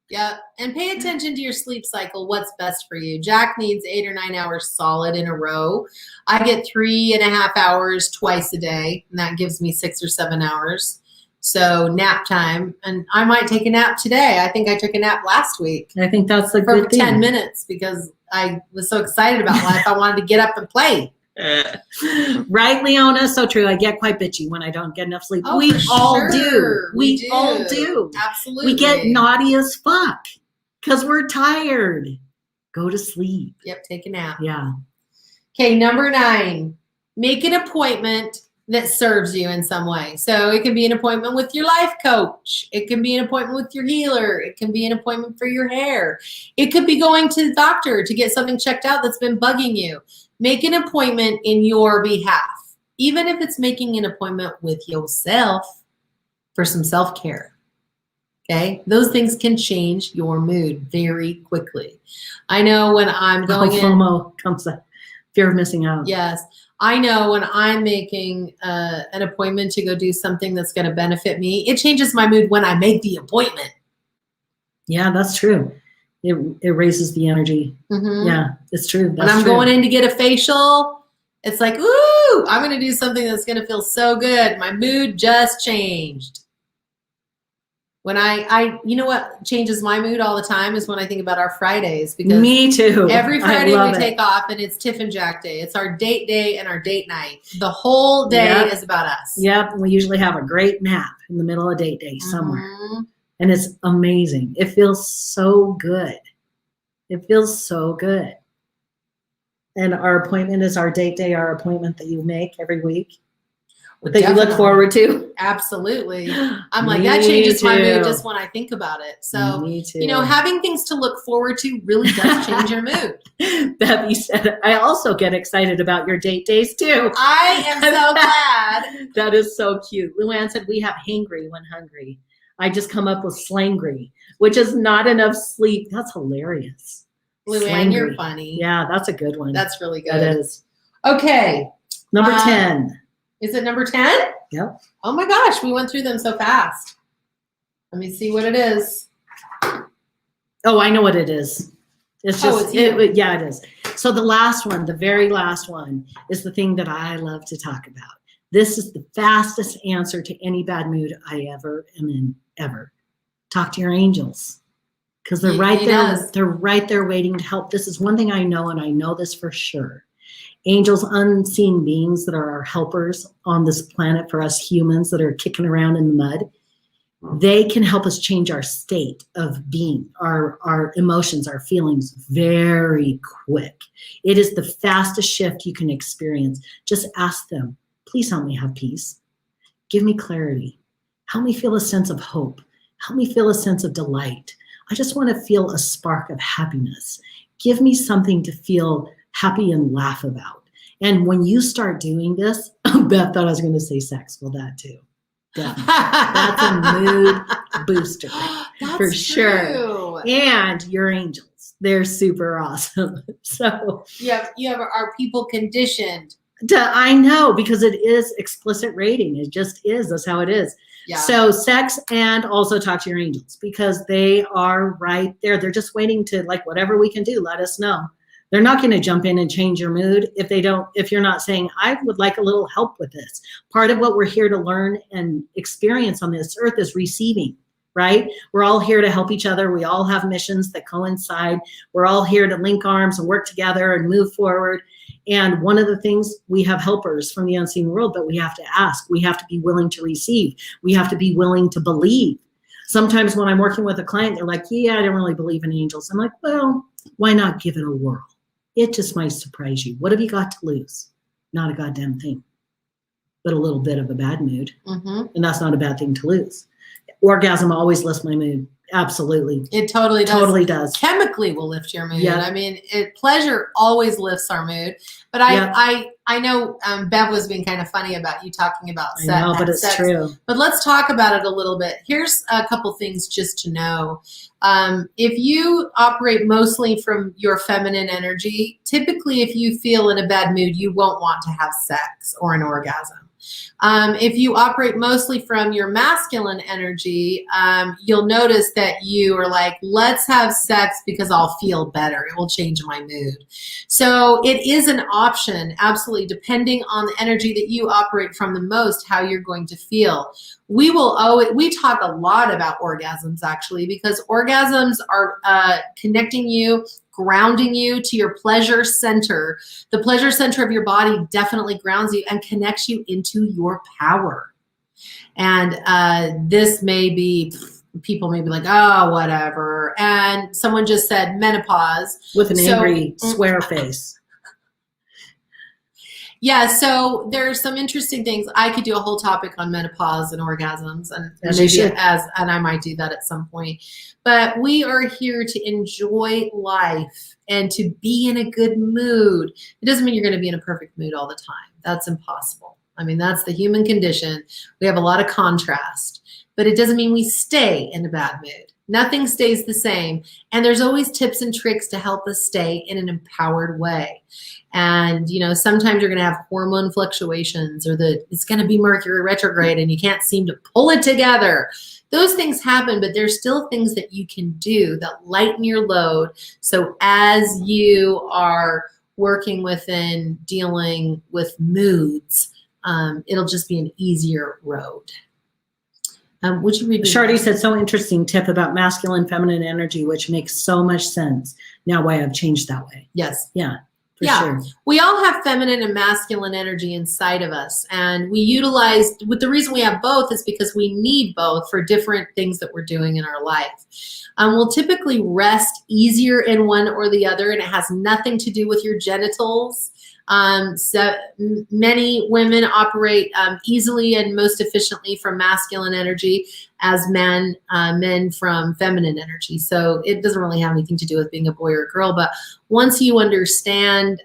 Yeah. And pay attention to your sleep cycle. What's best for you? Jack needs 8 or 9 hours solid in a row. I get 3.5 hours twice a day, and that gives me 6 or 7 hours. So nap time. And I might take a nap today. I think I took a nap last week. I think that's a for good thing. 10 minutes because I was so excited about life. I wanted to get up and play. Right, Leona? So true. I get quite bitchy when I don't get enough sleep. Oh, we all sure. do. We all do. do. Absolutely. We get naughty as fuck because we're tired. Go to sleep. Yep, take a nap. Yeah. Okay, number 9. Make an appointment that serves you in some way. So it can be an appointment with your life coach. It can be an appointment with your healer. It can be an appointment for your hair. It could be going to the doctor to get something checked out that's been bugging you. Make an appointment in your behalf, even if it's making an appointment with yourself for some self-care. Okay? Those things can change your mood very quickly. I know when I'm going in. FOMO comes up. Fear of missing out. Yes. I know when I'm making an appointment to go do something that's going to benefit me, it changes my mood when I make the appointment. Yeah, that's true. It raises the energy. Mm-hmm. Yeah, it's true. When I'm going in to get a facial, it's like, ooh, I'm going to do something that's going to feel so good. My mood just changed. When you know what changes my mood all the time is when I think about our Fridays. Because me too. Every Friday we take off and it's Tiff and Jack Day. It's our date day and our date night. The whole day is about us. Yep. We usually have a great nap in the middle of date day somewhere. Mm-hmm. And it's amazing. It feels so good. It feels so good. And our appointment is our date day, our appointment that you make every week. That you look forward to. Absolutely. I'm like, that changes my mood just when I think about it. So, having things to look forward to really does change your mood. That being said, I also get excited about your date days too. I am so glad. That is so cute. Luann said we have hangry when hungry. I just come up with slangry, which is not enough sleep. That's hilarious. Luann, you're funny. Yeah, that's a good one. That's really good. That is. Okay. Number 10. Is it number 10? Yep. Oh my gosh, we went through them so fast. Let me see what it is. Oh, I know what it is. It's just, it's it is. So the last one, the very last one, is the thing that I love to talk about. This is the fastest answer to any bad mood I ever am in, ever. Talk to your angels. Because they're right there. They're right there waiting to help. This is one thing I know, and I know this for sure. Angels, unseen beings that are our helpers on this planet for us humans that are kicking around in the mud. they can help us change our state of being, our emotions, our feelings very quick. It is the fastest shift you can experience. Just ask them, please help me have peace. Give me clarity. Help me feel a sense of hope. Help me feel a sense of delight. I just want to feel a spark of happiness. Give me something to feel happy and laugh about. And when you start doing this, Beth thought I was going to say sex. Well, that too. Definitely. That's a mood booster for sure. And your angels, they're super awesome. So you have our people conditioned. I know, because it is explicit rating. It just is. That's how it is. Yeah. So sex, and also talk to your angels, because they are right there. They're just waiting to, like, whatever we can do, let us know. They're not going to jump in and change your mood if you're not saying, I would like a little help with this. Part of what we're here to learn and experience on this earth is receiving, right? We're all here to help each other. We all have missions that coincide. We're all here to link arms and work together and move forward. And one of the things, we have helpers from the unseen world, but we have to ask. We have to be willing to receive. We have to be willing to believe. Sometimes when I'm working with a client, they're like, yeah, I don't really believe in angels. I'm like, well, why not give it a whirl? It just might surprise you. What have you got to lose? Not a goddamn thing, but a little bit of a bad mood. Mm-hmm. And that's not a bad thing to lose. Orgasm always lifts my mood. Absolutely. It totally does. Totally does. Chemically will lift your mood. Yeah. I mean, pleasure always lifts our mood. But I know Bev was being kind of funny about you talking about sex. I know, but it's true. But let's talk about it a little bit. Here's a couple things just to know. If you operate mostly from your feminine energy, typically if you feel in a bad mood, you won't want to have sex or an orgasm. If you operate mostly from your masculine energy, you'll notice that you are like, let's have sex because I'll feel better. It will change my mood. So it is an option, absolutely, depending on the energy that you operate from the most, how you're going to feel. We talk a lot about orgasms, actually, because orgasms are connecting you, grounding you to your pleasure center. The pleasure center of your body definitely grounds you and connects you into your power. And this may be, people may be like, oh, whatever. And someone just said menopause. With an angry swear face. Yeah, so there's some interesting things. I could do a whole topic on menopause and orgasms, and I might do that at some point. But we are here to enjoy life and to be in a good mood. It doesn't mean you're going to be in a perfect mood all the time. That's impossible. I mean, that's the human condition. We have a lot of contrast, but it doesn't mean we stay in a bad mood. Nothing stays the same. And there's always tips and tricks to help us stay in an empowered way. And, sometimes you're going to have hormone fluctuations, or it's going to be Mercury retrograde and you can't seem to pull it together. Those things happen, but there's still things that you can do that lighten your load. So as you are working within dealing with moods, it'll just be an easier road. Would you read? Shardy said, so interesting tip about masculine, feminine energy, which makes so much sense now why I've changed that way. Yes. Yeah. Sure. We all have feminine and masculine energy inside of us, and we utilize, the reason we have both is because we need both for different things that we're doing in our life. We'll typically rest easier in one or the other, and it has nothing to do with your genitals. So many women operate easily and most efficiently from masculine energy, as men from feminine energy. So it doesn't really have anything to do with being a boy or a girl. But once you understand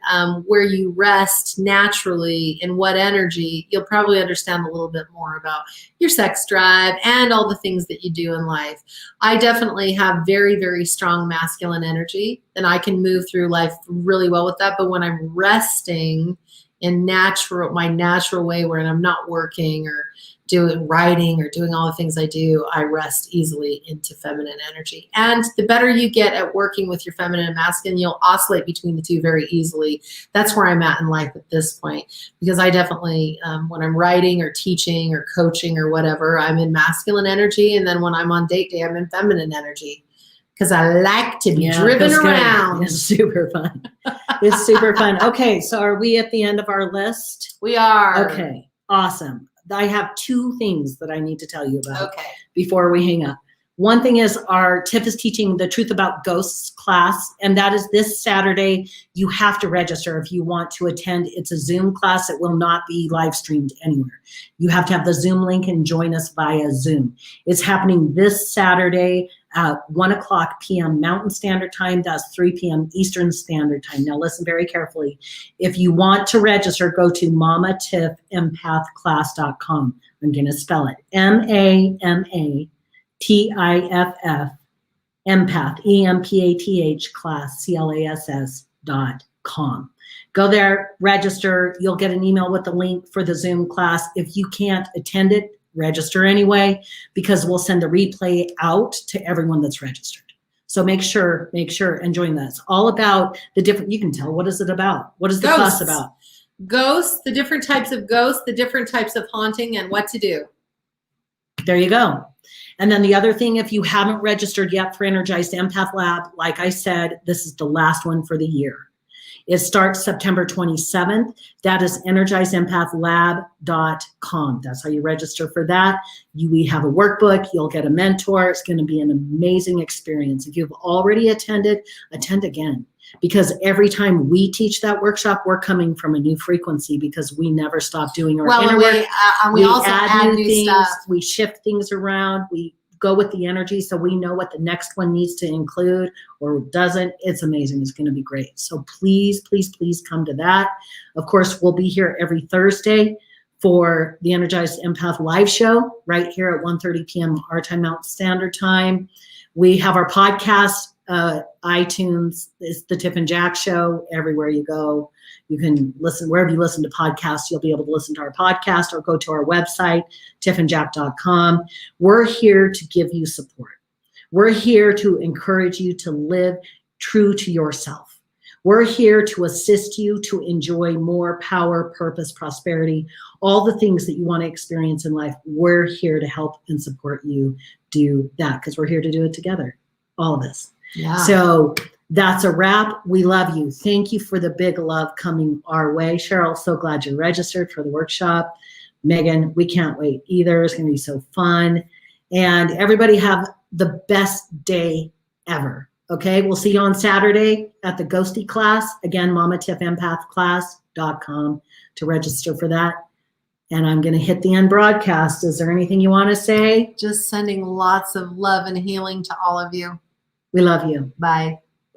where you rest naturally in what energy, you'll probably understand a little bit more about your sex drive and all the things that you do in life. I definitely have very, very strong masculine energy, and I can move through life really well with that. But when I'm resting in my natural way, where I'm not working or writing or doing all the things I do, I rest easily into feminine energy. And the better you get at working with your feminine and masculine, you'll oscillate between the two very easily. That's where I'm at in life at this point, because I definitely, when I'm writing or teaching or coaching or whatever, I'm in masculine energy. And then when I'm on date day, I'm in feminine energy, because I like to be driven around. It's super fun. It's super fun. Okay, so are we at the end of our list? We are. Okay, awesome. I have two things that I need to tell you about Okay. before we hang up. One thing is our Tiff is teaching the Truth About Ghosts class, and that is this Saturday. You have to register if you want to attend. It's a Zoom class. It will not be live streamed anywhere. You have to have the Zoom link and join us via Zoom. It's happening this Saturday at 1:00 p.m. Mountain Standard Time. That's 3 p.m. Eastern Standard Time. Now listen very carefully. If you want to register, go to mamatiffempathclass.com. I'm going to spell it MAMATIFF, empath, EMPATH class, CLASS.com. Go there, register. You'll get an email with the link for the Zoom class. If you can't attend it, register anyway, because we'll send a replay out to everyone that's registered. So make sure and join that. It's all about the different, you can tell, what is it about? What is the class about? Ghosts, the different types of ghosts, the different types of haunting, and what to do. There you go. And then the other thing, if you haven't registered yet for Energized Empath Lab, like I said, this is the last one for the year. It starts September 27th. That is energizedempath.lab.com. That's how you register for that. We have a workbook. You'll get a mentor. It's going to be an amazing experience. If you've already attended, attend again. Because every time we teach that workshop, we're coming from a new frequency because we never stop doing our inner work. We also add new things, stuff. We shift things around. We go with the energy so we know what the next one needs to include or doesn't. It's amazing. It's going to be great. So please, please, please come to that. Of course, we'll be here every Thursday for the Energized Empath live show right here at 1:30 p.m. our time, Mountain Standard Time. We have our podcast, iTunes, it's the Tiff and Jack Show. Everywhere you go, you can listen. Wherever you listen to podcasts, you'll be able to listen to our podcast or go to our website, tiffandjack.com. We're here to give you support. We're here to encourage you to live true to yourself. We're here to assist you to enjoy more power, purpose, prosperity, all the things that you want to experience in life. We're here to help and support you do that because we're here to do it together, all of us. Yeah. So that's a wrap. We love you. Thank you for the big love coming our way. Cheryl, so glad you registered for the workshop. Megan, we can't wait either. It's going to be so fun. And everybody have the best day ever. Okay, we'll see you on Saturday at the Ghosty class. Again, mamatiffempathclass.com to register for that. And I'm going to hit the end broadcast. Is there anything you want to say? Just sending lots of love and healing to all of you. We love you. Bye.